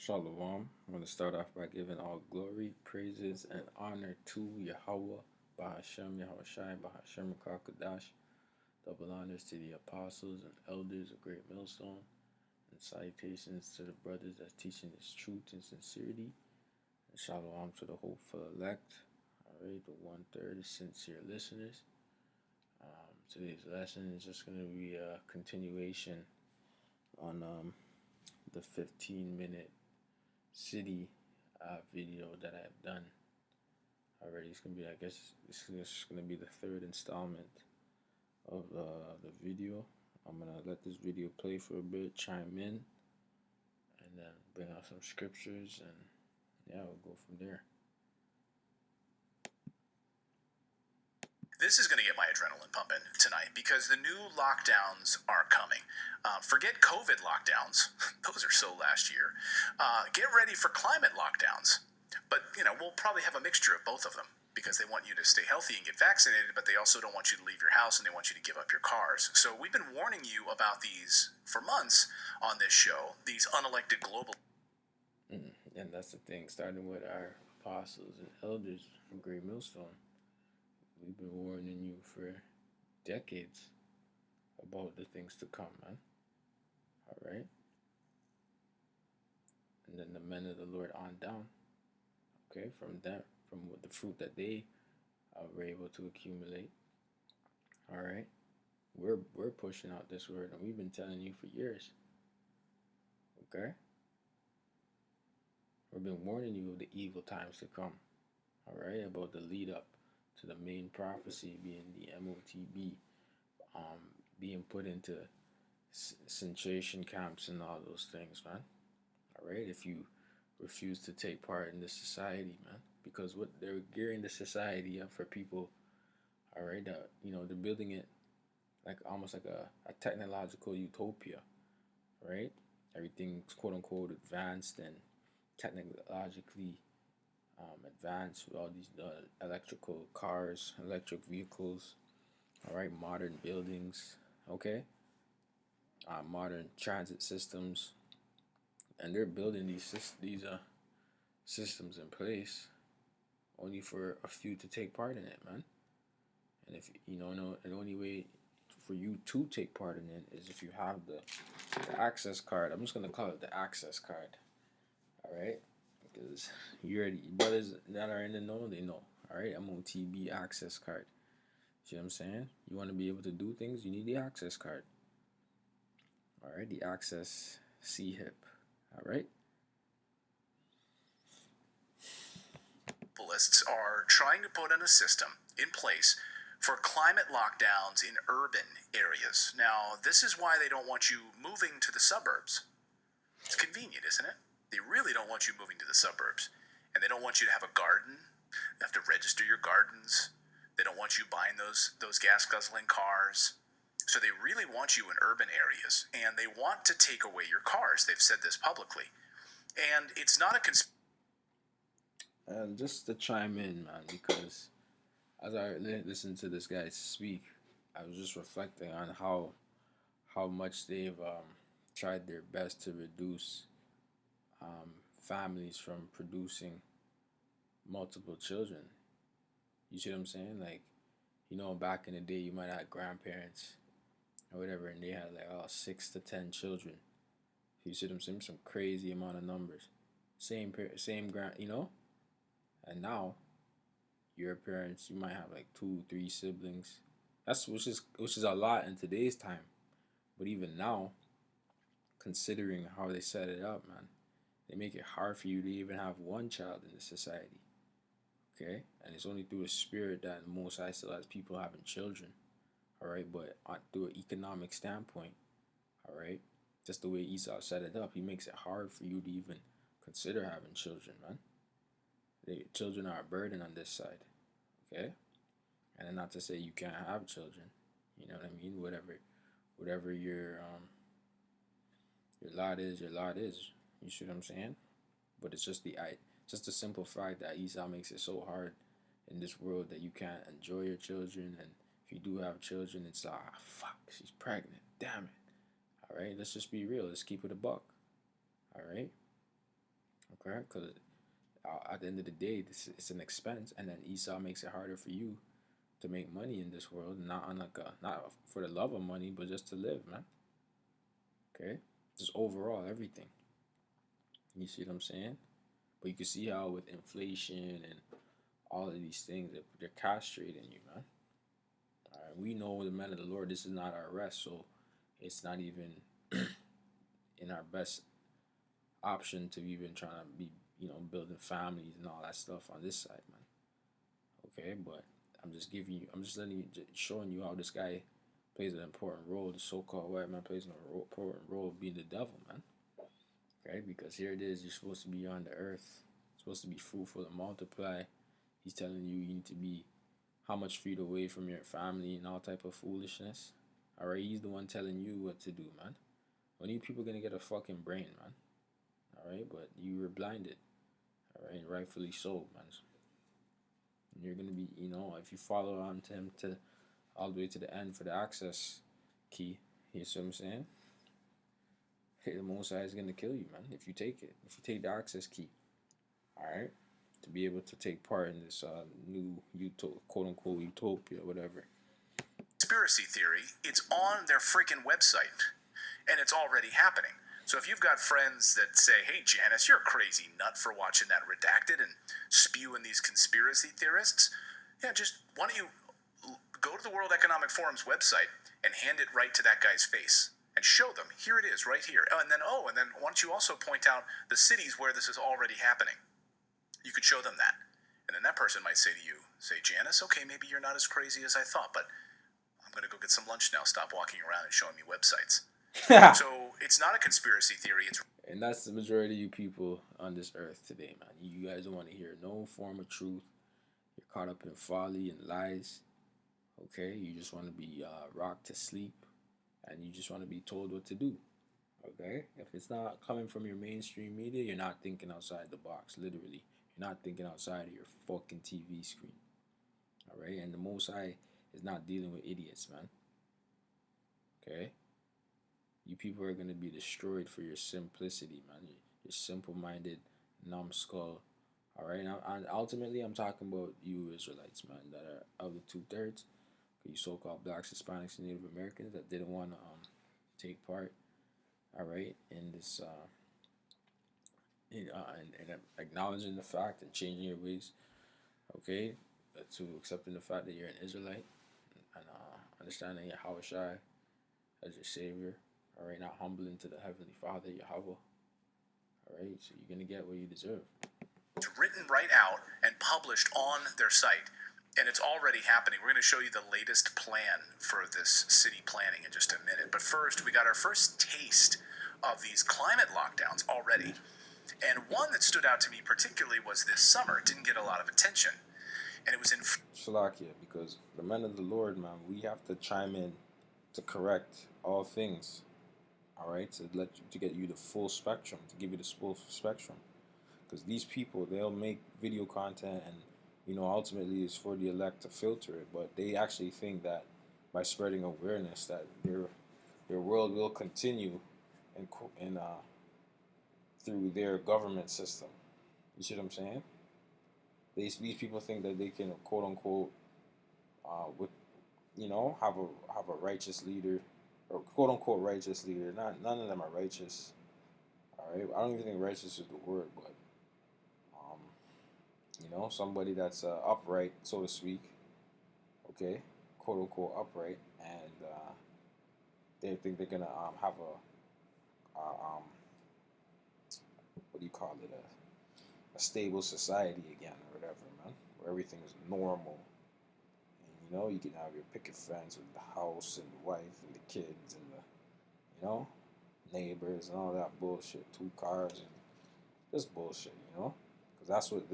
Shalom. I'm going to start off by giving all glory, praises, and honor to Yahweh, Bahashem, Yahweh Shai, Bahashem, Kakadash. Double honors to the apostles and elders of Great Millstone, and salutations to the brothers that's teaching this truth and sincerity. And shalom to the hopeful elect. Alright, the 1/3 sincere listeners. Today's lesson is just going to be a continuation on the 15-minute city video that I've done already. It's gonna be, I guess, this is gonna be the third installment of the video. I'm gonna let this video play for a bit, chime in, and then bring out some scriptures, and yeah, we'll go from there. This is going to get my adrenaline pumping tonight because the new lockdowns are coming. Forget COVID lockdowns. Those are so last year. Get ready for climate lockdowns. But, we'll probably have a mixture of both of them because they want you to stay healthy and get vaccinated, but they also don't want you to leave your house and they want you to give up your cars. So we've been warning you about these for months on this show, these unelected global... And that's the thing, starting with our apostles and elders from Great Millstone. We've been warning you for decades about the things to come, man. Alright? And then the men of the Lord on down. Okay, from the fruit that they were able to accumulate. Alright? We're pushing out this word, and we've been telling you for years. Okay? We've been warning you of the evil times to come. Alright? About the lead up to the main prophecy being the MOTB, being put into concentration camps and all those things, man. Alright, if you refuse to take part in this society, man, because what they're gearing the society up for people, alright, they're building it like almost like a technological utopia, right? Everything's quote unquote advanced and technologically advanced with all these electrical cars, electric vehicles, all right, modern buildings, okay, modern transit systems, and they're building these systems in place only for a few to take part in it, man. And if the only way for you to take part in it is if you have the access card. I'm just gonna call it the access card, all right. Because you already, brothers that are in the know, they know. Alright, I'm on TB access card. See what I'm saying? You want to be able to do things, you need the access card. Alright, the access C-HIP. Alright? Lists are trying to put in a system in place for climate lockdowns in urban areas. Now, this is why they don't want you moving to the suburbs. It's convenient, isn't it? They really don't want you moving to the suburbs. And they don't want you to have a garden. You have to register your gardens. They don't want you buying those gas-guzzling cars. So they really want you in urban areas. And they want to take away your cars. They've said this publicly. And it's not a And just to chime in, man, because as I listened to this guy speak, I was just reflecting on how much they've tried their best to reduce families from producing multiple children. You see what I'm saying? Like, back in the day, you might have grandparents or whatever, and they had like 6 to 10 children. You see what I'm saying? Some crazy amount of numbers. Same grand, And now, your parents, you might have like 2, 3 siblings. Which is a lot in today's time. But even now, considering how they set it up, man, they make it hard for you to even have one child in the society. Okay? And it's only through a spirit that the Most High still has people having children. Alright? But through an economic standpoint, alright? Just the way Esau set it up, he makes it hard for you to even consider having children, man. Children are a burden on this side. Okay? And not to say you can't have children. You know what I mean? Whatever your lot is, your lot is. You see what I'm saying? But it's just the simple fact that Esau makes it so hard in this world that you can't enjoy your children, and if you do have children, it's like, fuck, she's pregnant. Damn it. All right, let's just be real. Let's keep it a buck. All right. right? Because at the end of the day, it's an expense, and then Esau makes it harder for you to make money in this world, not on like a not for the love of money, but just to live, man. Okay, just overall everything. You see what I'm saying? But you can see how with inflation and all of these things, they're castrating you, man. All right, we know the men of the Lord. This is not our rest, so it's not even in our best option to even trying to be, building families and all that stuff on this side, man. Okay, but I'm just letting you, showing you how this guy plays an important role. The so-called white man plays an important role of being the devil, man. Okay, because here it is, you're supposed to be on the earth, supposed to be fruitful and multiply. He's telling you you need to be how much feet away from your family and all type of foolishness. All right, he's the one telling you what to do, man. When you people gonna get a fucking brain, man? All right, but you were blinded. All right, and rightfully so, man. And you're gonna be, if you follow on to him to all the way to the end for the access key, you see what I'm saying? Hey, the Most High is gonna kill you, man. If you take it, if you take the access key, all right, to be able to take part in this new quote unquote utopia, whatever. Conspiracy theory, it's on their freaking website, and it's already happening. So if you've got friends that say, hey, Janice, you're a crazy nut for watching that Redacted and spewing these conspiracy theorists, yeah, just why don't you go to the World Economic Forum's website and hand it right to that guy's face and show them, here it is, right here. And then why don't you also point out the cities where this is already happening? You could show them that. And then that person might say to you, Janice, okay, maybe you're not as crazy as I thought, but I'm going to go get some lunch now. Stop walking around and showing me websites. So it's not a conspiracy theory. And that's the majority of you people on this earth today, man. You guys don't want to hear no form of truth. You're caught up in folly and lies. Okay, you just want to be rocked to sleep, and you just want to be told what to do. Okay, if it's not coming from your mainstream media, you're not thinking outside the box. Literally, you're not thinking outside of your fucking TV screen. All right, and the Most High is not dealing with idiots, man. Okay, you people are gonna be destroyed for your simplicity, man. You're simple-minded, numbskull. All right, and ultimately, I'm talking about you Israelites, man, that are of the 2/3. You so-called blacks, Hispanics, and Native Americans that didn't want to take part. All right, in this, in acknowledging the fact and changing your ways. Okay, to accepting the fact that you're an Israelite and understanding Yahweh Shai as your savior. All right, not humbling to the Heavenly Father, Yahweh. All right, so you're gonna get what you deserve. It's written right out and published on their site, and it's already happening. We're going to show you the latest plan for this city planning in just a minute. But first, we got our first taste of these climate lockdowns already. And one that stood out to me particularly was this summer. It didn't get a lot of attention, and it was in Shalakia, because the men of the Lord, man, we have to chime in to correct all things. All right, to get you the full spectrum, to give you the full spectrum. Because these people, they'll make video content and, ultimately it's for the elect to filter it, but they actually think that by spreading awareness that their world will continue in through their government system. You see what I'm saying? These people think that they can, quote unquote, have a righteous leader, or quote unquote righteous leader. None of them are righteous. All right, I don't even think righteous is the word, but somebody that's upright, so to speak. Okay, quote unquote upright, and they think they're gonna have what do you call it, a stable society again or whatever, man, where everything is normal. And you can have your picket fence with the house and the wife and the kids and the neighbors and all that bullshit, 2 cars and just bullshit, because that's what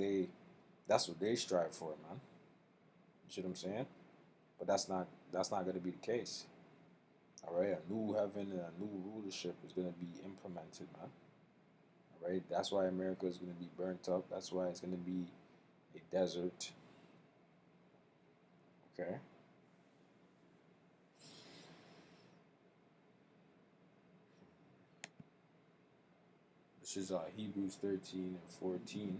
they strive for, man. You see what I'm saying? But that's not going to be the case. All right, a new heaven and a new rulership is going to be implemented, man. All right, that's why America is going to be burnt up. That's why it's going to be a desert. Okay. which is Hebrews 13 and 14.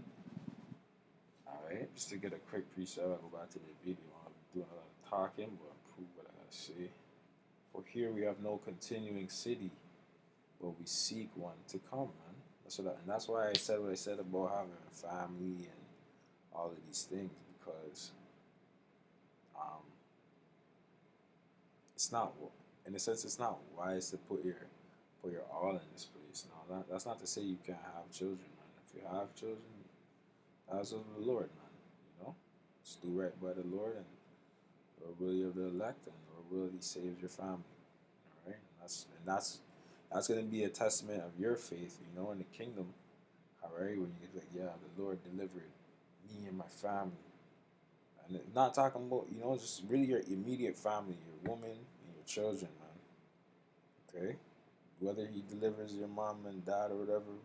Alright, just to get a quick precept, I'll go back to the video. I'm doing a lot of talking, but I'll prove what I gotta say. For here we have no continuing city, but we seek one to come, man. And that's why I said what I said about having a family and all of these things, because um, it's not, in a sense, it's not wise to put your all in this place. Now, that's not to say you can't have children, man. If you have children, that's of the Lord, man. You know, just do right by the Lord, and Lord will you the elect, and Lord will He saves your family. All right, and that's gonna be a testament of your faith, you know, in the kingdom. All right, when you get like, yeah, the Lord delivered me and my family, and not talking about, you know, just really your immediate family, your woman and your children, man. Okay, whether He delivers your mom and dad or whatever,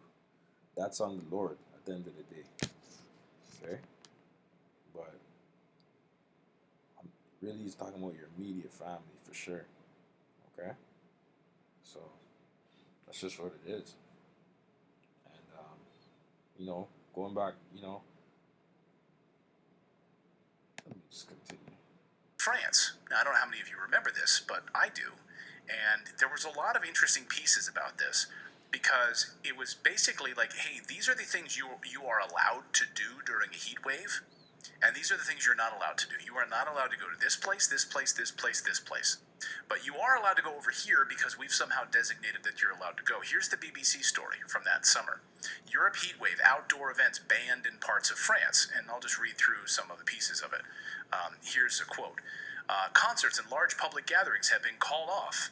that's on the Lord at the end of the day. Okay, but I'm really just talking about your immediate family for sure. Okay, so that's just what it is. And you know, going back, you know, let me just continue. France. Now, I don't know how many of you remember this, but I do. And there was a lot of interesting pieces about this because it was basically like, hey, these are the things you are allowed to do during a heat wave, and these are the things you're not allowed to do. You are not allowed to go to this place, this place, this place, this place. But you are allowed to go over here because we've somehow designated that you're allowed to go. Here's the BBC story from that summer. Europe heat wave, outdoor events banned in parts of France. And I'll just read through some of the pieces of it. Here's a quote. Concerts and large public gatherings have been called off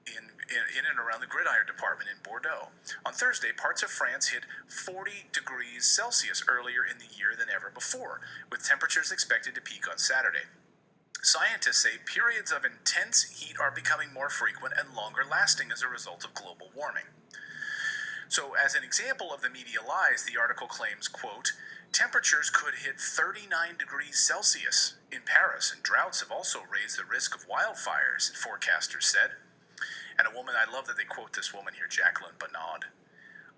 in and around the Gridiron Department in Bordeaux. On Thursday, parts of France hit 40 degrees Celsius earlier in the year than ever before, with temperatures expected to peak on Saturday. Scientists say periods of intense heat are becoming more frequent and longer lasting as a result of global warming. So, as an example of the media lies, the article claims, quote, temperatures could hit 39 degrees Celsius in Paris, and droughts have also raised the risk of wildfires, forecasters said. And a woman, I love that they quote this woman here, Jacqueline Bernard.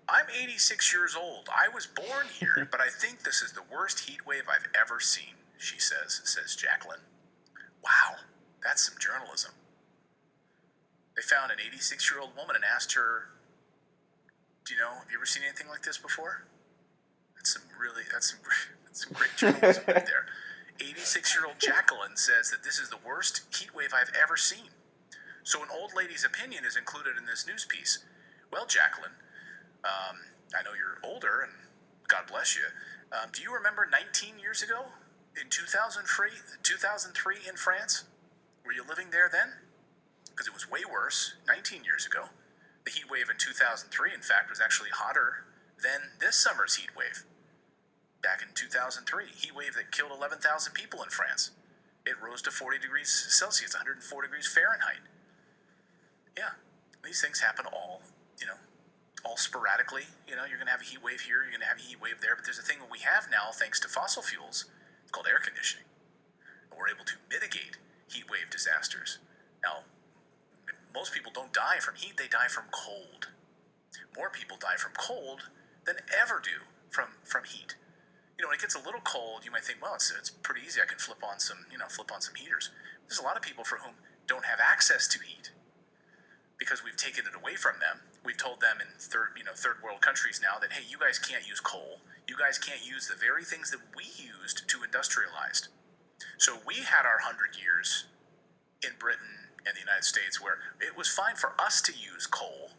I'm 86 years old. I was born here, but I think this is the worst heat wave I've ever seen, she says Jacqueline. Wow, that's some journalism. They found an 86-year-old woman and asked her, do you know, have you ever seen anything like this before? That's some great journalism right there. 86-year-old Jacqueline says that this is the worst heat wave I've ever seen. So an old lady's opinion is included in this news piece. Well, Jacqueline, I know you're older, and God bless you. Do you remember 19 years ago, in 2003 in France? Were you living there then? Because it was way worse 19 years ago. The heat wave in 2003, in fact, was actually hotter than this summer's heat wave. Back in 2003, heat wave that killed 11,000 people in France. It rose to 40 degrees Celsius, 104 degrees Fahrenheit. Yeah, these things happen all sporadically. You know, you're going to have a heat wave here, you're going to have a heat wave there, but there's a thing that we have now, thanks to fossil fuels, it's called air conditioning. And we're able to mitigate heat wave disasters. Now, most people don't die from heat, they die from cold. More people die from cold than ever do from heat. You know, when it gets a little cold, you might think, well, it's pretty easy. I can flip on some heaters. There's a lot of people for whom don't have access to heat because we've taken it away from them. We've told them in third world countries now that, hey, you guys can't use coal. You guys can't use the very things that we used to industrialize. So we had our 100 years in Britain and the United States where it was fine for us to use coal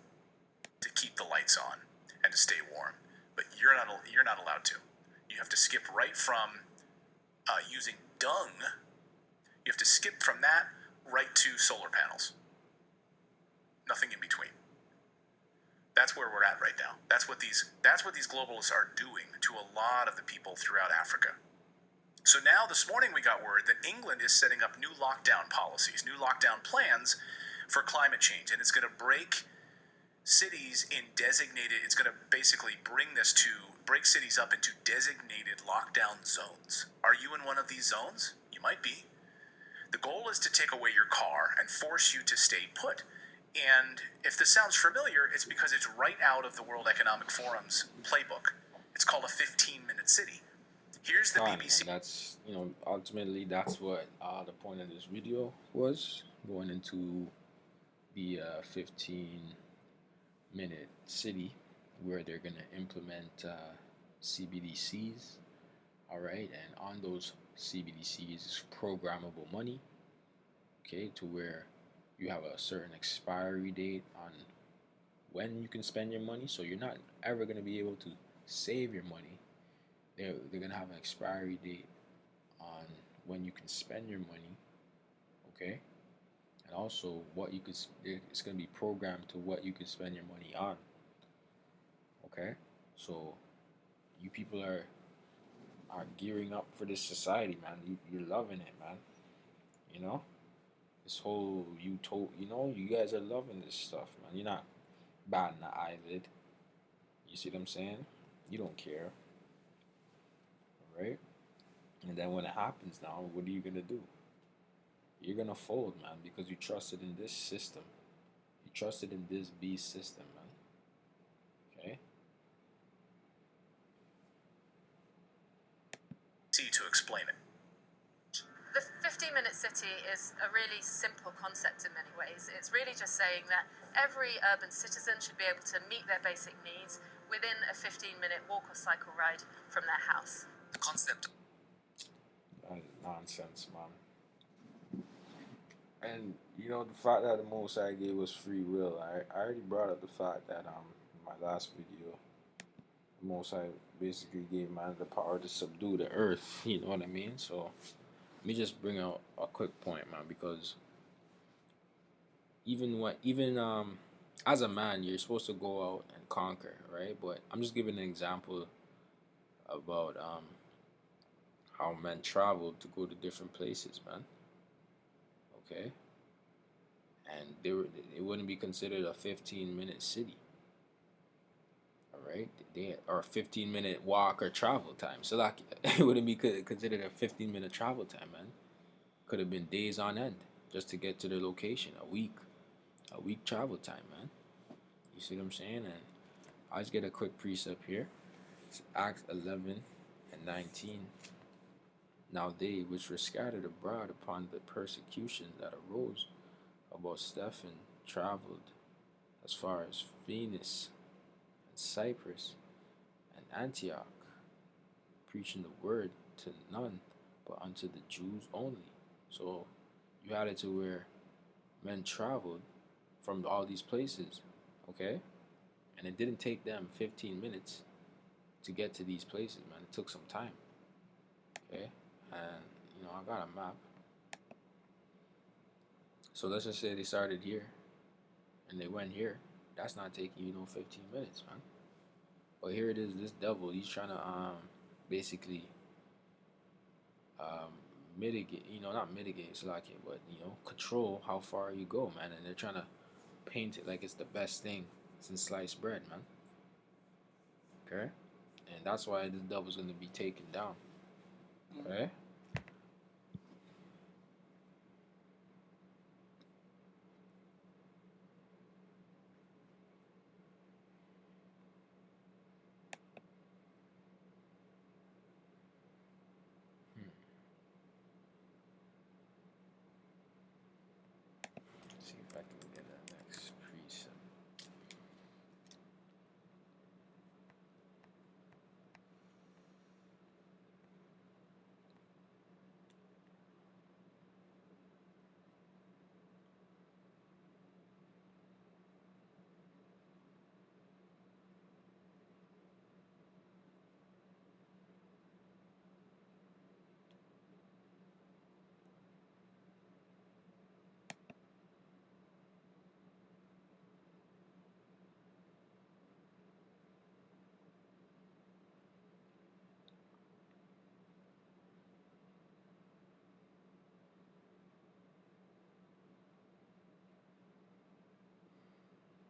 to keep the lights on and to stay warm, but you're not allowed to. You have to skip right from using dung. You have to skip from that right to solar panels. Nothing in between. That's where we're at right now. That's what these globalists are doing to a lot of the people throughout Africa. So now this morning we got word that England is setting up new lockdown policies, new lockdown plans for climate change, and it's going to break cities in designated. It's going to basically break cities up into designated lockdown zones. Are you in one of these zones? You might be. The goal is to take away your car and force you to stay put And if this sounds familiar, it's because it's right out of the World Economic Forum's playbook. It's called a 15-minute city. Here's the Fine, BBC. and that's, ultimately that's what the point of this video was, going into the 15-minute city where they're going to implement CBDCs. All right, and on those CBDCs is programmable money, okay, to where you have a certain expiry date on when you can spend your money, so you're not ever going to be able to save your money. They're going to have an expiry date on when you can spend your money, okay, and also what you could, it's going to be programmed to what you can spend your money on, okay. So you people are gearing up for this society, man. You're loving it, man. You know, this whole you guys are loving this stuff, man. You're not batting an eyelid. You see what I'm saying? You don't care, right? And then when it happens now, what are you gonna do? You're gonna fold, man, because you trusted in this system. You trusted in this beast system, man. Okay? See to explain it. The 15-minute city is a really simple concept in many ways. It's really just saying that every urban citizen should be able to meet their basic needs within a 15-minute walk or cycle ride from their house. The concept. Nonsense, man. And the fact that the Most High gave us free will. I already brought up the fact that in my last video, the Most High basically gave man the power to subdue the earth. You know what I mean? So let me just bring out a quick point, man, because even as a man, you're supposed to go out and conquer, right? But I'm just giving an example about how men traveled to go to different places, man. Okay, and it wouldn't be considered a 15-minute city. All right, or a 15-minute walk or travel time. So like it wouldn't be considered a 15-minute travel time, man. Could have been days on end just to get to the location. A week travel time, man. You see what I'm saying? And I'll just get a quick precept here. It's Acts 11 and 19. Now they which were scattered abroad upon the persecution that arose about Stephen traveled as far as Phoenix and Cyprus and Antioch, preaching the word to none but unto the Jews only. So you had it to where men traveled from all these places, okay? And it didn't take them 15 minutes to get to these places, man. It took some time, okay? And, I got a map. So let's just say they started here and they went here. That's not taking, 15 minutes, man. But here it is, this devil, he's trying to basically mitigate, not mitigate, but, control how far you go, man. And they're trying to paint it like it's the best thing since sliced bread, man. Okay? And that's why this devil's going to be taken down. Okay? See if I can get that next precept.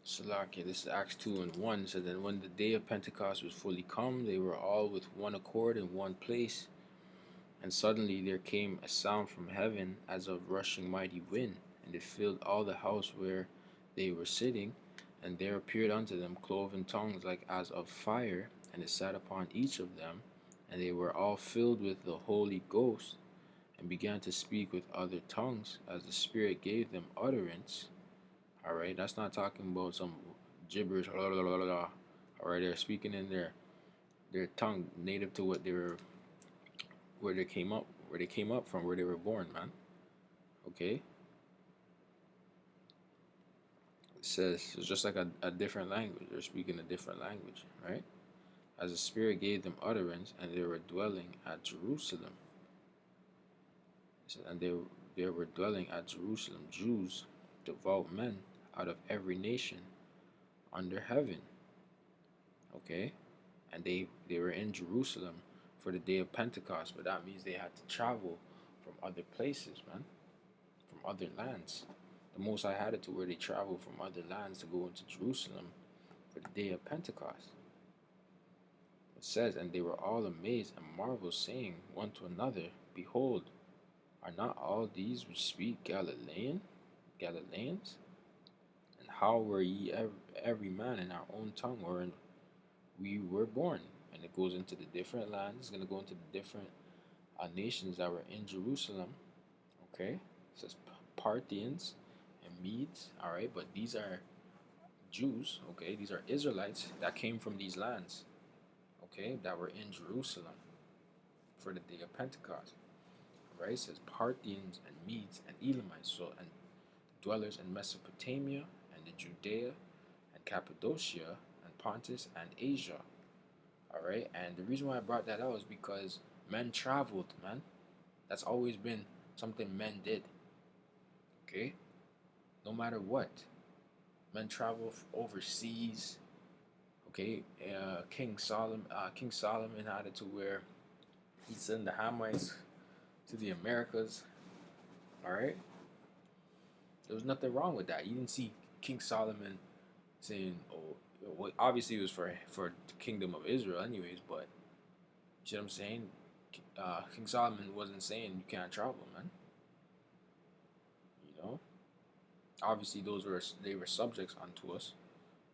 Salakia, this is Acts 2 and 1. So then when the day of Pentecost was fully come, they were all with one accord in one place. And suddenly there came a sound from heaven as of rushing mighty wind, and it filled all the house where they were sitting, and there appeared unto them cloven tongues like as of fire, and it sat upon each of them, and they were all filled with the Holy Ghost, and began to speak with other tongues as the Spirit gave them utterance. All right, that's not talking about some gibberish. Blah, blah, blah, blah. All right, they're speaking in their tongue, native to what they were, where they came up from, where they were born, man. Okay, it says it's just like a different language. They're speaking a different language, right? As the Spirit gave them utterance, and they were dwelling at Jerusalem. And they were dwelling at Jerusalem, Jews, devout men out of every nation under heaven. Okay, and they were in Jerusalem for the day of Pentecost, but that means they had to travel from other places, man, from other lands. The Most High had it to where they traveled from other lands to go into Jerusalem for the day of Pentecost. It says, and they were all amazed and marveled, saying one to another, Behold, are not all these which speak Galileans? And how were ye every man in our own tongue wherein we were born? And it goes into the different lands. It's going to go into the different nations that were in Jerusalem. Okay, it says Parthians and Medes. All right, but these are Jews. Okay, these are Israelites that came from these lands. Okay, that were in Jerusalem for the day of Pentecost. Right, it says Parthians and Medes and Elamites, so and dwellers in Mesopotamia and the Judea and Cappadocia and Pontus and Asia. All right, and the reason why I brought that out is because men traveled, man. That's always been something men did. Okay, no matter what, men travel overseas. Okay, King Solomon had it to where he sent the Hamites to the Americas. All right, there was nothing wrong with that. You didn't see King Solomon saying, "Oh, well, obviously it was for the kingdom of Israel, anyways." But you see what I'm saying? King Solomon wasn't saying you can't travel, man. You know, obviously they were subjects unto us,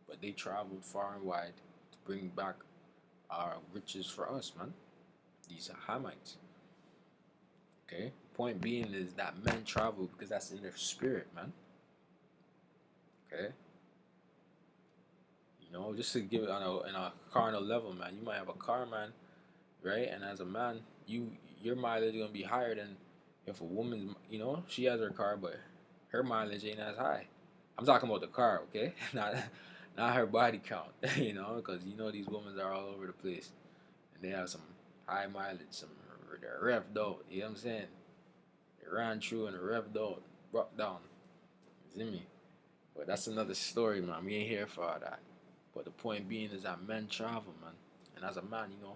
but they traveled far and wide to bring back our riches for us, man. These Hamites. Okay. Point being is that men travel because that's in their spirit, man. Okay. You know, just to give it on a carnal level, man. You might have a car, man, right? And as a man, your mileage is gonna be higher than if a woman, you know, she has her car, but her mileage ain't as high. I'm talking about the car, okay? Not her body count, you know, because you know these women are all over the place, and they have some high mileage, they're revved out. You know what I'm saying? They ran through and revved out, brought down. You see me? But that's another story, man. We ain't here for all that. But the point being is that men travel, man. And as a man, you know,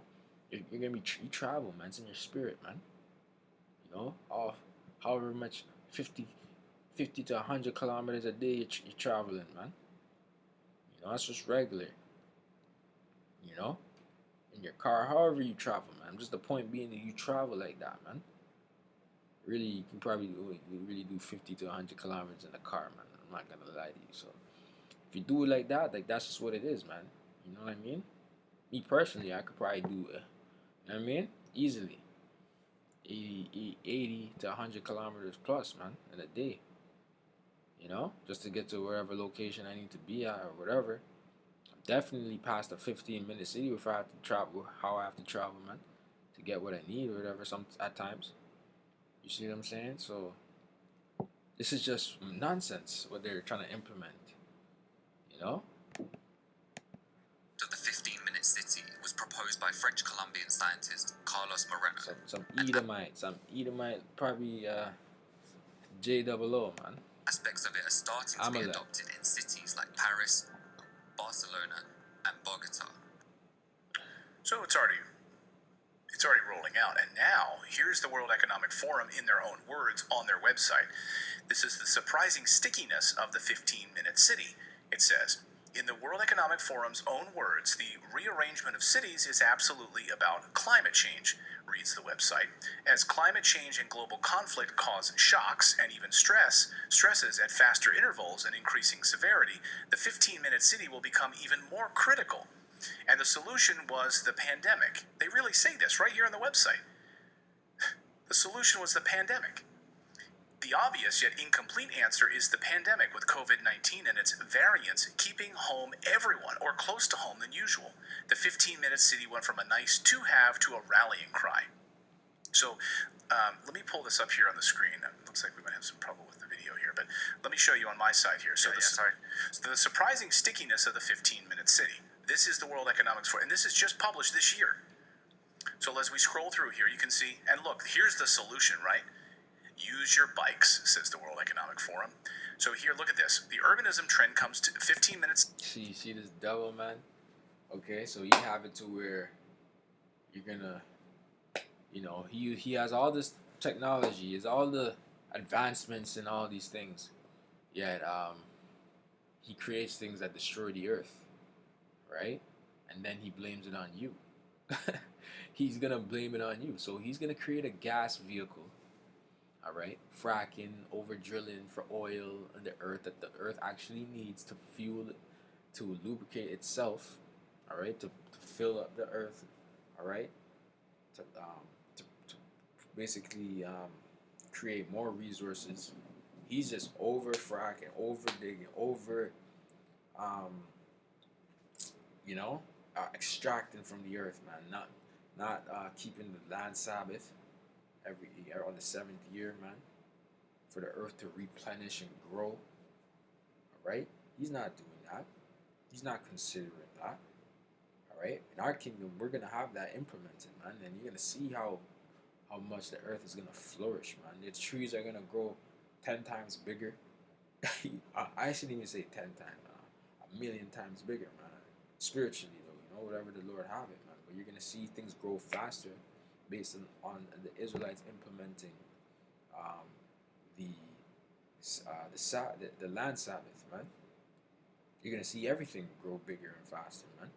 you're gonna be you travel, man. It's in your spirit, man. You know, off however much 50 to 100 kilometers a day you're traveling, man. You know, that's just regular. You know, in your car, however you travel, man. Just the point being that you travel like that, man. Really, you can probably really do 50 to 100 kilometers in a car, man. I'm not gonna lie to you. So if you do it like that's just what it is, man. You know what I mean? Me personally, I could probably do it. You know what I mean? Easily. 80 to 100 kilometers plus, man, in a day. You know? Just to get to wherever location I need to be at or whatever. I'm definitely past a 15-minute city if I have to travel, how I have to travel, man, to get what I need or whatever at times. You see what I'm saying? So this is just nonsense what they're trying to implement. You know? Of the 15-minute city was proposed by French Colombian scientist Carlos Moreno. Some Edomite, probably J00, man. Aspects of it are starting to be adopted in cities like Paris, Barcelona, and Bogota. So it's already rolling out. And now, here's the World Economic Forum in their own words on their website. This is the surprising stickiness of the 15-minute city. It says, In the World Economic Forum's own words, the rearrangement of cities is absolutely about climate change, reads the website. As climate change and global conflict cause shocks and even stresses at faster intervals and increasing severity, the 15-minute city will become even more critical. And the solution was the pandemic. They really say this right here on the website. The solution was the pandemic. The obvious yet incomplete answer is the pandemic with COVID-19 and its variants keeping home everyone or close to home than usual. The 15-minute city went from a nice to-have to a rallying cry. So let me pull this up here on the screen. It looks like we might have some trouble with the video here, but let me show you on my side here. So the surprising stickiness of the 15-minute city. This is the World Economic Forum, and this is just published this year. So as we scroll through here, you can see, and look, here's the solution, right? Use your bikes, says the World Economic Forum. So here, look at this. The urbanism trend comes to 15 minutes. See this devil, man? Okay, so you have it to where you're gonna, he has all this technology, he has all the advancements and all these things, yet he creates things that destroy the earth, right? And then he blames it on you. He's gonna blame it on you. So he's gonna create a gas vehicle, all right, fracking, over drilling for oil in the earth that the earth actually needs to fuel it, to lubricate itself, all right, to fill up the earth, all right, to basically create more resources. He's just over fracking, over digging, over extracting from the earth, man. Not keeping the land Sabbath every year on the 7th year, man, for the earth to replenish and grow. All right, he's not doing that. He's not considering that. All right, in our kingdom, we're gonna have that implemented, man, and you're gonna see how much the earth is gonna flourish, man. The trees are gonna grow 10 times bigger. I shouldn't even say 10 times, 1,000,000 times bigger, man. Spiritually, though, whatever the Lord have it, man. But you're gonna see things grow faster based on the Israelites implementing the land Sabbath, man. You're gonna see everything grow bigger and faster, man.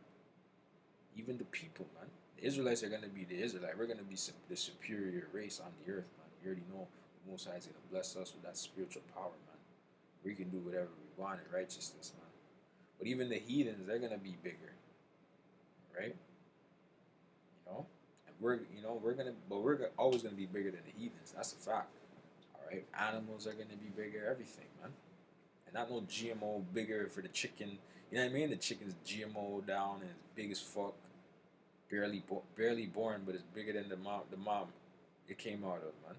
Even the people, man. The Israelites are gonna be the Israelite. We're gonna be the superior race on the earth, man. You already know the Most High is gonna bless us with that spiritual power, man. We can do whatever we want in righteousness, man. But even the heathens, they're gonna be bigger, right? We're always gonna be bigger than the heathens. That's a fact. All right, animals are gonna be bigger. Everything, man. And not no GMO bigger for the chicken. You know what I mean? The chicken's GMO down and it's big as fuck. Barely born, but it's bigger than the mom it came out of, man.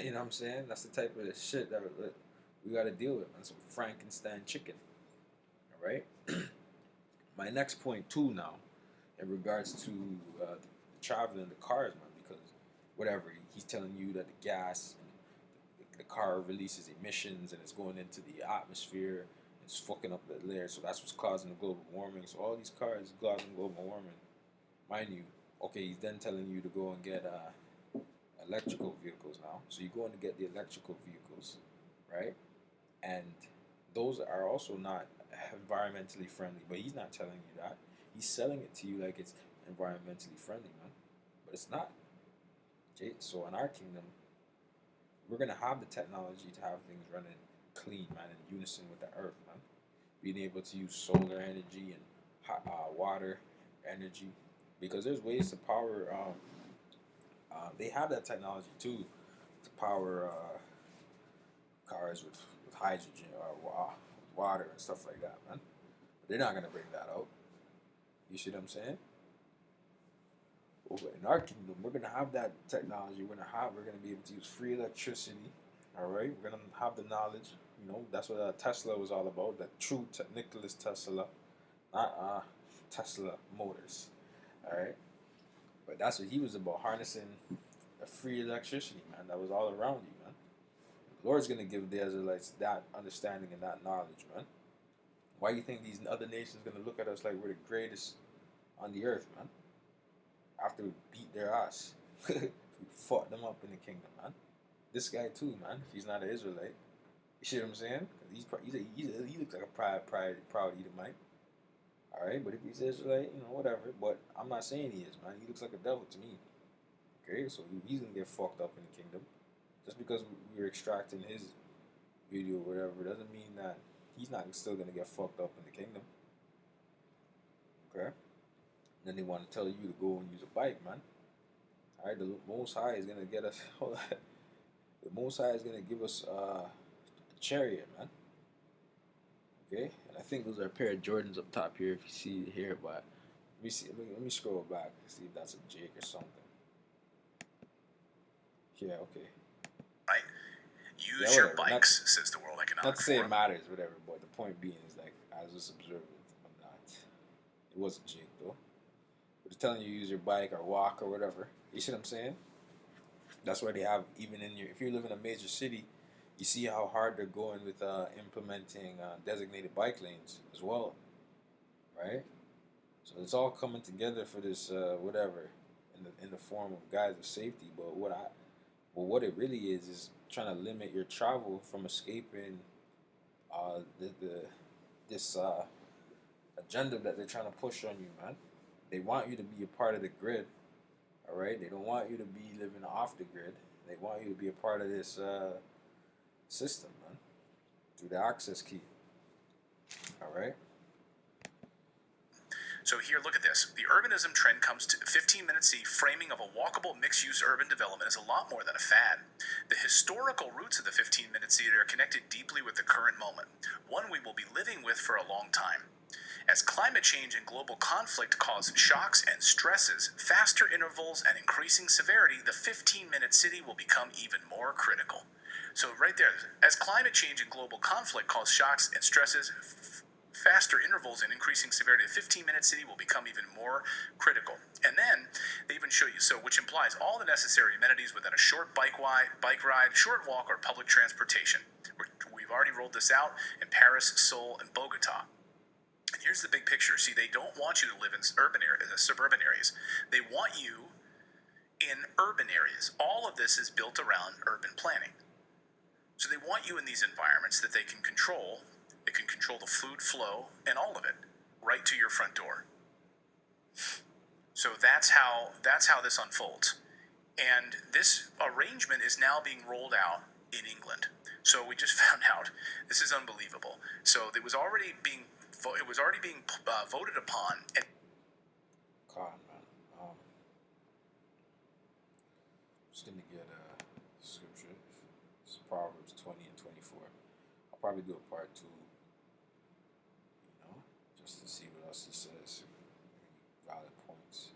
You know what I'm saying? That's the type of shit that we gotta deal with, man. Some Frankenstein chicken. All right. My next point too now, in regards to the traveling the cars, man, because whatever he's telling you that the gas and the car releases emissions and it's going into the atmosphere, it's fucking up the layer, so that's what's causing the global warming. So all these cars causing global warming, mind you. Okay, he's then telling you to go and get electrical vehicles now. So you're going to get the electrical vehicles, right? And those are also not environmentally friendly, but he's not telling you that. He's selling it to you like it's environmentally friendly, man. But it's not. Okay, so in our kingdom, we're gonna have the technology to have things running clean, man, in unison with the earth, man. Being able to use solar energy and water energy, because there's ways to power. They have that technology too to power cars with hydrogen or water and stuff like that, man. But they're not gonna bring that out. You see what I'm saying? Well, in our kingdom, we're gonna have that technology. We're gonna be able to use free electricity. All right, we're gonna have the knowledge. That's what Tesla was all about. That true Nicholas Tesla, not Tesla Motors. All right, but that's what he was about, harnessing the free electricity, man. That was all around you, man. The Lord's gonna give the Israelites that understanding and that knowledge, man. Why do you think these other nations gonna look at us like we're the greatest on the earth, man? After we beat their ass, we fought them up in the kingdom, man. This guy too, man. If he's not an Israelite, You see what I'm saying? 'Cause he looks like a proud Edomite. All right, but if he's Israelite, whatever. But I'm not saying he is, man. He looks like a devil to me. Okay, so he's gonna get fucked up in the kingdom. Just because we're extracting his video or whatever doesn't mean that he's not still gonna get fucked up in the kingdom. Okay. Then they want to tell you to go and use a bike, man. All right, the Most High is gonna get us. The Most High is gonna give us a chariot, man. Okay, and I think those are a pair of Jordans up top here. If you see it here, but let me see. Let me scroll back and see if that's a Jake or something. Yeah, okay. Right? Use Yeah, your whatever. bikes, says the World Economic Not to say it Forum. matters, whatever. But the point being is, like, as just observant, I'm not. It wasn't Jake though. But it's telling you to use your bike or walk or whatever. You see what I'm saying? That's why they have, even in your, if you live in a major city, you see how hard they're going with implementing designated bike lanes as well, right? So it's all coming together for this whatever in the form of guides of safety. But what it really is trying to limit your travel from escaping this agenda that they're trying to push on you, man. They want you to be a part of the grid, all right? They don't want you to be living off the grid. They want you to be a part of this system, man, through the access key, all right? So here, look at this. The urbanism trend comes to 15-minute city framing of a walkable mixed-use urban development is a lot more than a fad. The historical roots of the 15-minute city are connected deeply with the current moment, one we will be living with for a long time. As climate change and global conflict cause shocks and stresses, faster intervals, and increasing severity, the 15-minute city will become even more critical. So right there, as climate change and global conflict cause shocks and stresses, faster intervals and increasing severity, the 15-minute city will become even more critical. And then they even show you, which implies all the necessary amenities within a short bike ride, short walk, or public transportation. We've already rolled this out in Paris, Seoul, and Bogota. And here's the big picture. See, they don't want you to live in suburban areas. They want you in urban areas. All of this is built around urban planning. So they want you in these environments that they can control. They can control the food flow and all of it right to your front door. So that's how this unfolds. And this arrangement is now being rolled out in England. So we just found out this is unbelievable. So it was already being voted upon. And God, man. Just gonna get scripture. It's Proverbs 20 and 24. I'll probably do a part 2. Just to see what else he says. Valid points.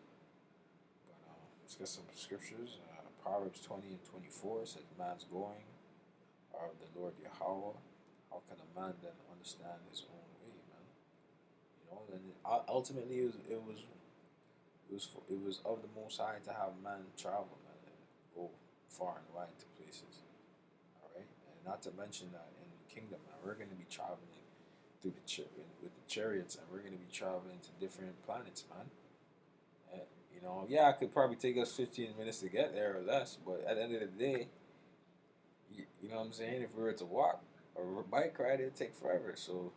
But let's get some scriptures. Proverbs 20 and 24 says, "Man's going are of the Lord Yahweh. How can a man then understand his own way, man?" And ultimately it was of the Most High to have man travel, man, and go far and wide to places. All right, and not to mention that in the kingdom, man, we're going to be traveling through with the chariots, and we're going to be traveling to different planets, man. And, yeah, it could probably take us 15 minutes to get there or less, but at the end of the day, you know what I'm saying? If we were to walk or bike ride, it'd take forever. So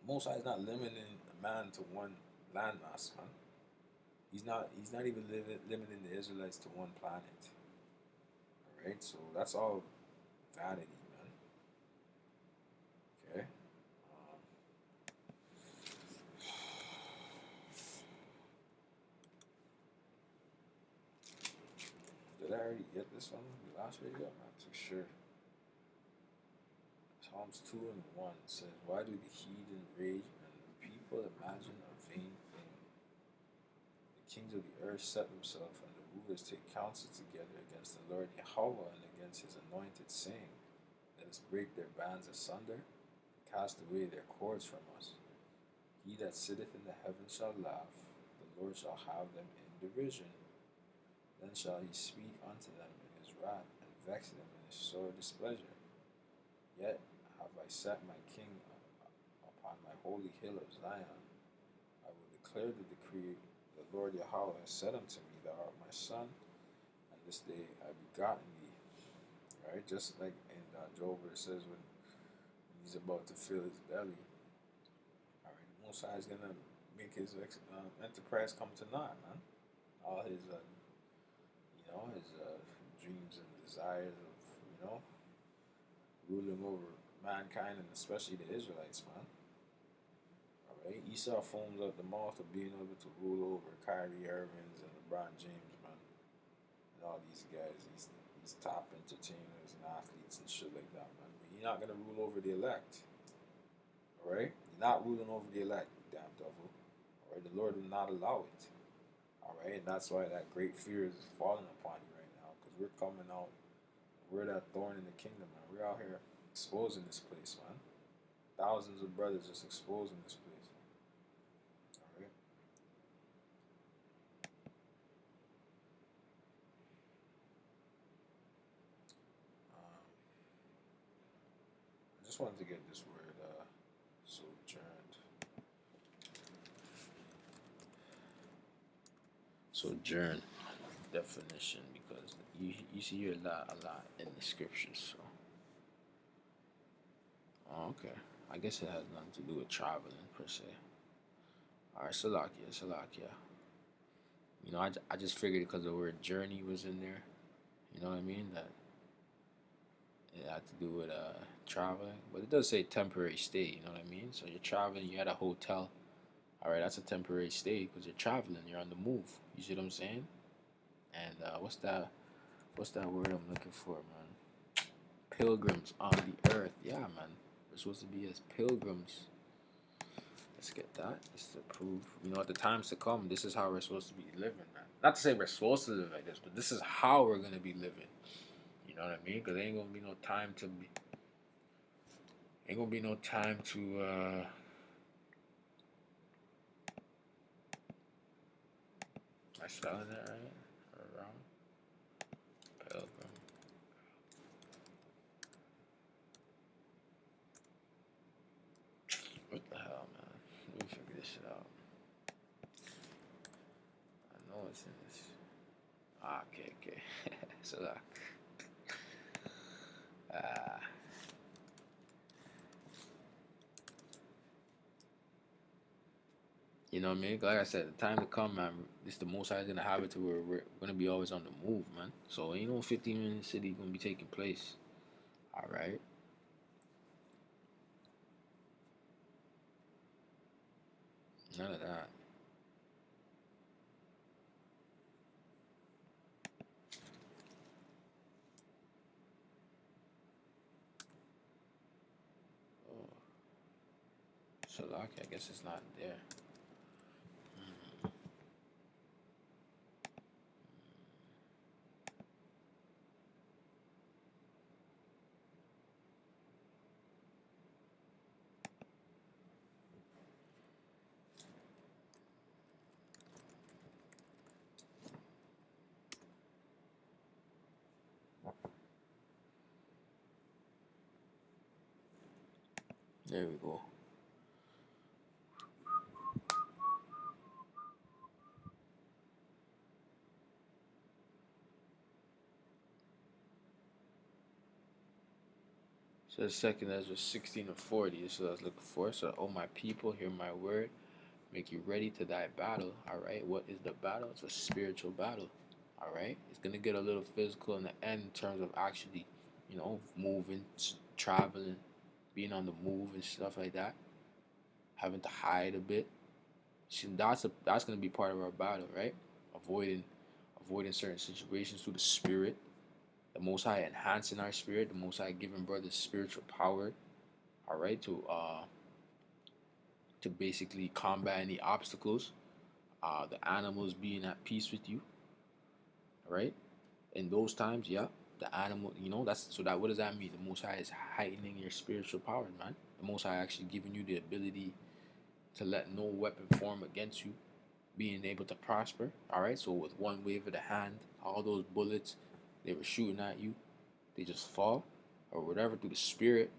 Most High is not limiting a man to one landmass, man. He's not even limiting the Israelites to one planet. All right, so that's all vanity, man. Okay. Did I already get this one? The last video? I'm not too sure. Psalms 2 and 1 says, "Why do the heathen rage and the people imagine a vain thing? The kings of the earth set themselves, and the rulers take counsel together against the Lord Yahweh and against his anointed, saying, Let us break their bands asunder, and cast away their cords from us. He that sitteth in the heavens shall laugh, the Lord shall have them in derision. Then shall he speak unto them in his wrath, and vex them in his sore displeasure. Yet have I set my king upon my holy hill of Zion. I will declare the decree. The Lord Yahweh has said unto me, Thou art my son, and this day I begotten thee." Right? Just like in Job, where it says, he's about to fill his belly. All right, the Most High is gonna make his enterprise come to naught, man. All his, his dreams and desires of, ruling over mankind and especially the Israelites, man. All right, Esau foams at the mouth of being able to rule over Kyrie Irvings and LeBron James, man, and all these guys, these top entertainers and athletes and shit like that, man. But you're not gonna rule over the elect. All right, you're not ruling over the elect, you damn devil. All right, the Lord will not allow it. All right, and that's why that great fear is falling upon you right now, because we're coming out. We're that thorn in the kingdom, man. We're out here exposing this place, man. Thousands of brothers just exposing this place. All right. I just wanted to get this word sojourned. Sojourn definition, because you see here a lot in the scriptures. So, okay, I guess it has nothing to do with traveling per se. All right, Salakia. I just figured because the word journey was in there. You know what I mean? That it had to do with traveling, but it does say temporary stay. You know what I mean? So you're traveling, you're at a hotel. All right, that's a temporary stay because you're traveling, you're on the move. You see what I'm saying? And what's that word I'm looking for, man? Pilgrims on the earth. Yeah, man. We're supposed to be as pilgrims. Let's get that. It's to prove, at the times to come, this is how we're supposed to be living, man. Not to say we're supposed to live like this, but this is how we're gonna be living. You know what I mean? Because there ain't gonna be no time to be. Ain't gonna be no time to. Am I spelling that right or wrong? Pilgrim. What the hell, man? Let me figure this shit out. I know it's in this. Okay. So you know what I mean? Like I said, the time to come, man. This the Most High is gonna have it to where we're gonna be always on the move, man. So ain't no 15-minute city gonna be taking place. All right. None of that. Oh. So lucky, I guess it's not there. There we go. So second Ezra 16:40. This is what I was looking for. So, oh my people, hear my word, make you ready to thy battle. All right. What is the battle? It's a spiritual battle. All right. It's gonna get a little physical in the end in terms of actually, moving, traveling, being on the move and stuff like that. Having to hide a bit. See, that's gonna be part of our battle, right? Avoiding certain situations through the spirit. The Most High enhancing our spirit. The Most High giving brothers spiritual power. All right, to basically combat any obstacles. The animals being at peace with you. All right, in those times, yeah, the animal. That's so that. What does that mean? The Most High is heightening your spiritual power, man. The Most High actually giving you the ability to let no weapon form against you, being able to prosper. All right, so with one wave of the hand, all those bullets they were shooting at you, they just fall or whatever through the spirit.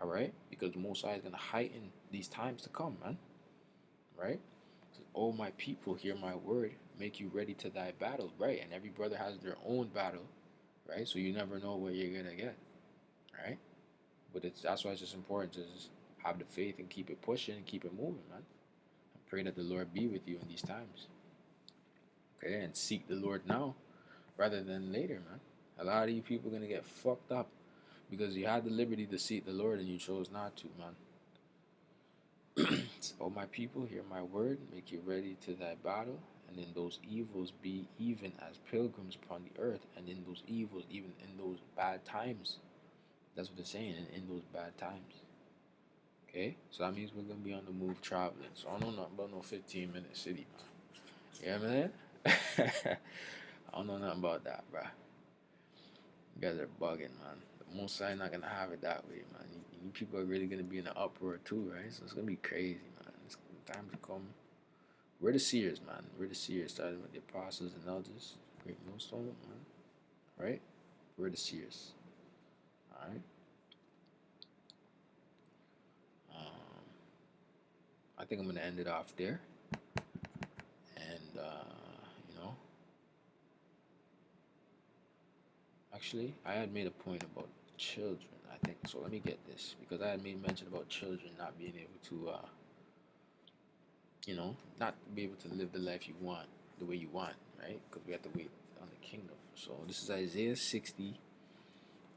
All right, because the Most High is gonna heighten these times to come, man. Right? So, oh my people, hear my word, make you ready to thy battle. Right, and every brother has their own battle. Right, so you never know what you're gonna get. Right. But that's why it's just important to just have the faith and keep it pushing and keep it moving, man. I pray that the Lord be with you in these times. Okay, and seek the Lord now rather than later, man. A lot of you people are gonna get fucked up because you had the liberty to seek the Lord and you chose not to, man. O my people, hear my word, make you ready to thy battle, and in those evils be even as pilgrims upon the earth, and in those evils, even in those bad times. That's what they're saying, in those bad times. Okay? So that means we're gonna be on the move traveling. So I don't know nothing about no 15-minute city, man. Yeah, man? I don't know nothing about that, bruh. You guys are bugging, man. The Most High not gonna have it that way, man. You people are really gonna be in an uproar too, right? So it's gonna be crazy, man. It's time to come. We're the seers, man. We're the seers, starting with the apostles and elders. Great millstone, man. Right? We're the seers. Alright? I think I'm gonna end it off there. And you know, actually, I had made a point about children. I think so. Let me get this because I had made mention about children not being able to, you know, not be able to live the life you want the way you want, right? Because we have to wait on the kingdom. So this is Isaiah 60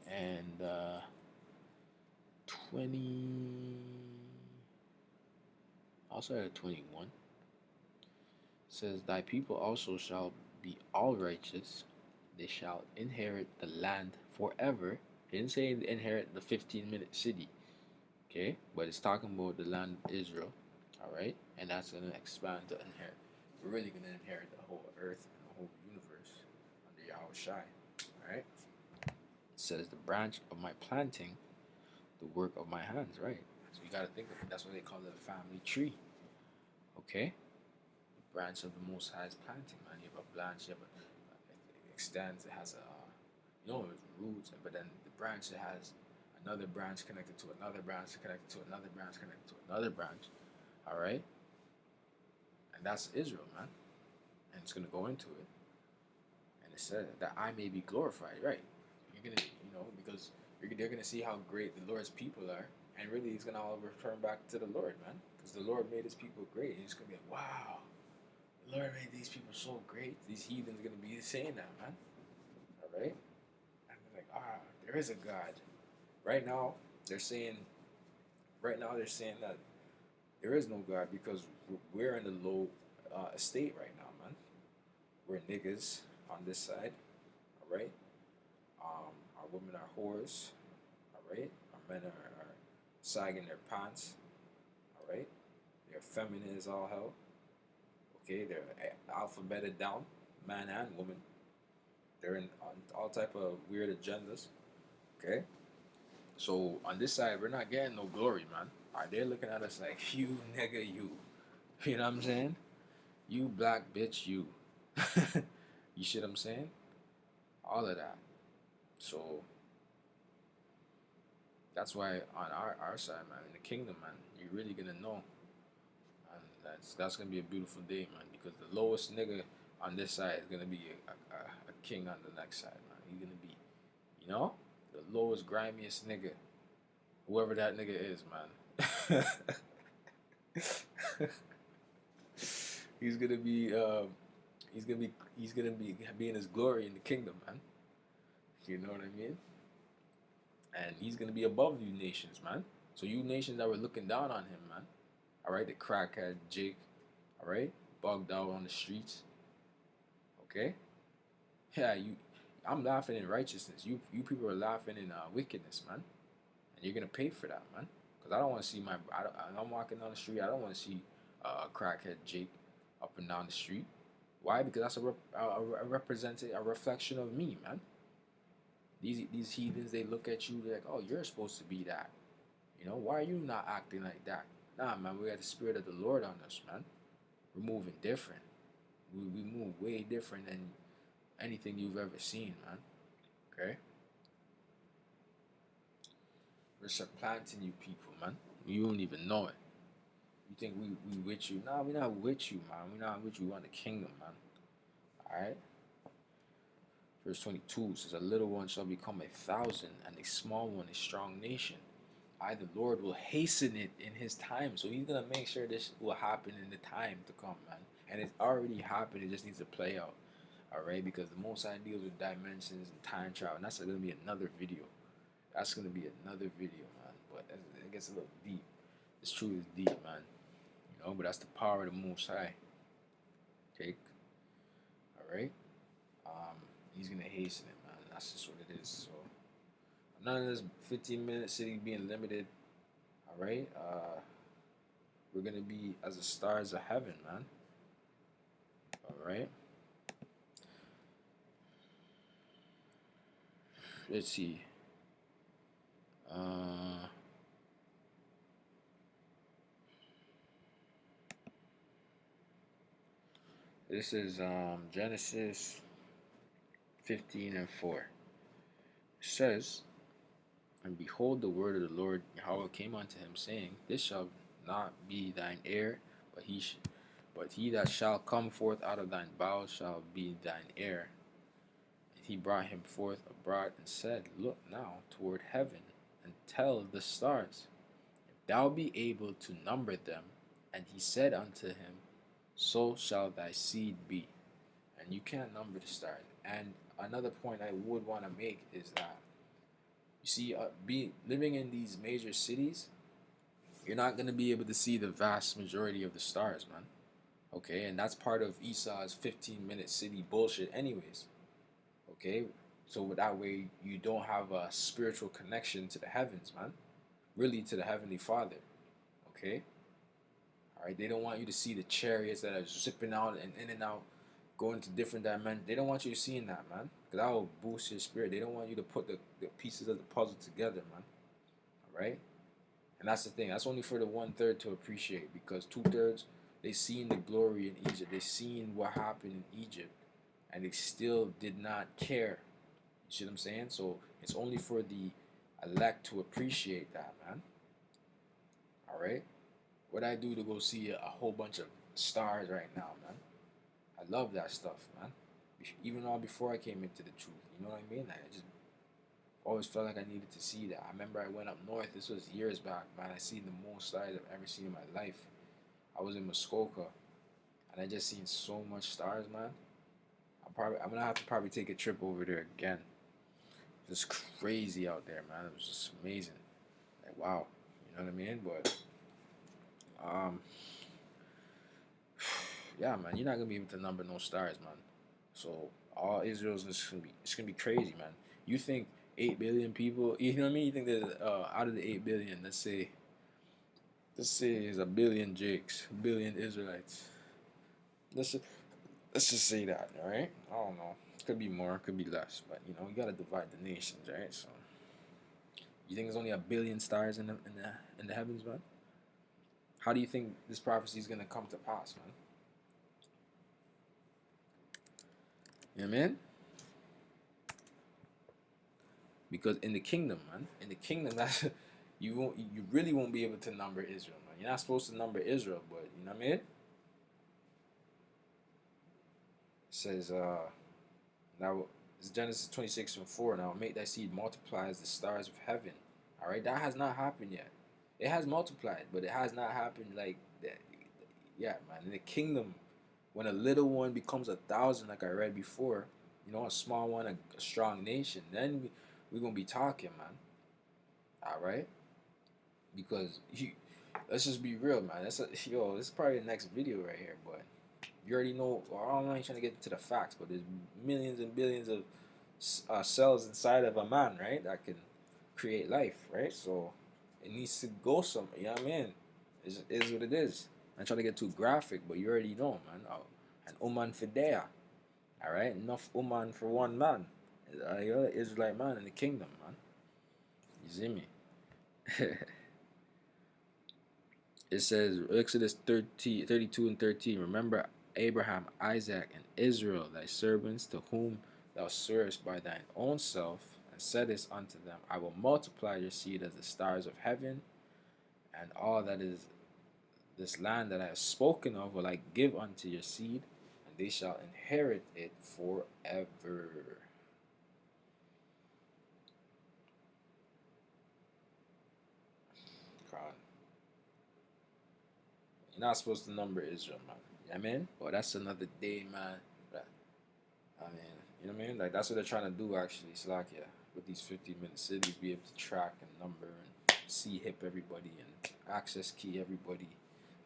and 20. Also at 21 says, "Thy people also shall be all righteous; they shall inherit the land forever." It didn't say inherit the 15-minute city, okay? But it's talking about the land of Israel, all right? And that's gonna expand to inherit. We're really gonna inherit the whole earth and the whole universe under Yahweh Shai, all right? It says, "The branch of my planting, the work of my hands," right? So you gotta think of it. That's why they call it a family tree, okay? Branch of the Most High's planting, man. You have a branch, you have it extends, it has a, you know, it's roots, but then the branch, it has another branch connected to another branch, connected to another branch, connected to another branch, all right? And that's Israel, man. And it's going to go into it. And it said that I may be glorified, right? You're going to, you know, because they're going to see how great the Lord's people are. And really, he's going to all return back to the Lord, man. Because the Lord made his people great. And he's going to be like, wow. The Lord made these people so great. These heathens are going to be saying that, man. All right? And they're like, there is a God. Right now, they're saying that there is no God because we're in the low estate right now, man. We're niggas on this side, all right? Our women are whores, all right? Our men are sagging their pants, all right? They're feminine as all hell. Okay, they're alphabeted down, man and woman. They're in on all type of weird agendas. Okay, so on this side, we're not getting no glory, man. Alright, they're looking at us like you, nigga, you. You know what I'm saying? You black bitch, you. You shit I'm saying? All of that. So that's why on our side, man, in the kingdom, man, you're really gonna know. And that's gonna be a beautiful day, man, because the lowest nigga on this side is gonna be a king on the next side, man. He's gonna be, you know, the lowest, grimiest nigga, whoever that nigga is, man. he's gonna be, he's gonna be in his glory in the kingdom, man. You know what I mean? And he's gonna be above you nations, man. So you nations that were looking down on him, man. All right, the crackhead Jake, all right, bugged out on the streets. Okay, yeah, I'm laughing in righteousness. You people are laughing in wickedness, man, and you're gonna pay for that, man. Cause I don't want to see I'm walking down the street. I don't want to see crackhead Jake up and down the street. Why? Because that's a reflection of me, man. These heathens, they look at you, they're like, oh, you're supposed to be that. You know, why are you not acting like that? Nah, man, we got the spirit of the Lord on us, man. We're moving different. We move way different than anything you've ever seen, man. Okay? We're supplanting you people, man. You don't even know it. You think we with you? Nah, we're not with you, man. We're not with you on the kingdom, man. Alright? Verse 22 says, a little one shall become 1,000, and a small one a strong nation. I, the Lord, will hasten it in His time. So He's gonna make sure this will happen in the time to come, man. And it's already happened. It just needs to play out. All right, because the Most High deals with dimensions and time travel, and that's gonna be another video. That's gonna be another video, man. But it gets a little deep. This truth is deep, man. You know, but that's the power of the Most High. Okay. All right. He's gonna hasten it, man. That's just what it is. So none of this 15-minute city being limited. All right. We're gonna be as the stars of heaven, man. All right. Let's see. This is Genesis 15:4. It says, "And behold, the word of the Lord Yahweh came unto him, saying, This shall not be thine heir, but he that shall come forth out of thine bowels shall be thine heir. And he brought him forth abroad and said, Look now toward heaven, and tell the stars, if thou be able to number them. And he said unto him, So shall thy seed be." And you can't number the stars. And another point I would want to make is that, you see, living in these major cities, you're not going to be able to see the vast majority of the stars, man. Okay, and that's part of Esau's 15-minute city bullshit anyways. Okay, so that way you don't have a spiritual connection to the heavens, man. Really to the Heavenly Father. Okay? Alright, they don't want you to see the chariots that are zipping out and in and out, going to different dimensions. They don't want you seeing that, man. Because that will boost your spirit. They don't want you to put the pieces of the puzzle together, man. Alright? And that's the thing. That's only for the 1/3 to appreciate. Because 2/3, they seen the glory in Egypt. They seen what happened in Egypt. And they still did not care. You see what I'm saying? So it's only for the elect to appreciate that, man. Alright? What I do to go see a whole bunch of stars right now, man. I love that stuff, man. Even all before I came into the truth. You know what I mean? I just always felt like I needed to see that. I remember I went up north. This was years back, man. I seen the most stars I've ever seen in my life. I was in Muskoka, and I just seen so much stars, man. I'm gonna have to probably take a trip over there again. It's crazy out there, man. It was just amazing. Like, wow. You know what I mean? But yeah, man, you're not gonna be able to number no stars, man. So all Israel's just gonna be crazy, man. You think 8 billion people? You know what I mean? You think that out of the 8 billion, let's say is a billion Jakes, a billion Israelites. Let's just say that, all right? I don't know. Could be more, could be less, but you know, you gotta divide the nations, right? So, you think there's only a billion stars in the heavens, man? How do you think this prophecy is gonna come to pass, man? You know what I mean? Because in the kingdom, man, that's you really won't be able to number Israel, man. You're not supposed to number Israel, but you know what I mean? It says, now it's Genesis 26:4. Now make thy seed multiply as the stars of heaven. All right, that has not happened yet. It has multiplied, but it has not happened like that. Yeah, man. In the kingdom, when a little one becomes 1,000, like I read before, you know, a small one, a strong nation, then we're gonna be talking, man. All right, because let's just be real, man. This is probably the next video right here, but you already know. Well, I'm not even trying to get into the facts, but there's millions and billions of cells inside of a man, right? That can create life, right? So it needs to go somewhere. You know what I mean? It is what it is. I'm not trying to get too graphic, but you already know, man. An Uman Fidea. All right, enough Uman for one man. You're an Israelite man in the kingdom, man. You see me? It says Exodus 32:13. Remember Abraham, Isaac, and Israel, thy servants, to whom thou swearest by thine own self, and saidest unto them, I will multiply your seed as the stars of heaven, and all that is this land that I have spoken of will I give unto your seed, and they shall inherit it forever. You're not supposed to number Israel, man. Yeah, man. But that's another day, man. But, I mean, you know what I mean? Like that's what they're trying to do actually. It's like with these 15-minute cities, be able to track and number and see hip everybody and access key everybody,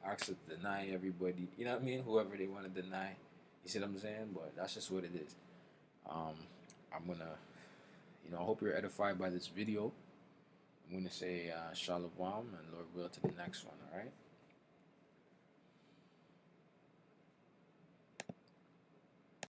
access deny everybody. You know what I mean? Whoever they want to deny. You see what I'm saying? But that's just what it is. I'm gonna, I hope you're edified by this video. I'm gonna say shalom and Lord will to the next one. All right.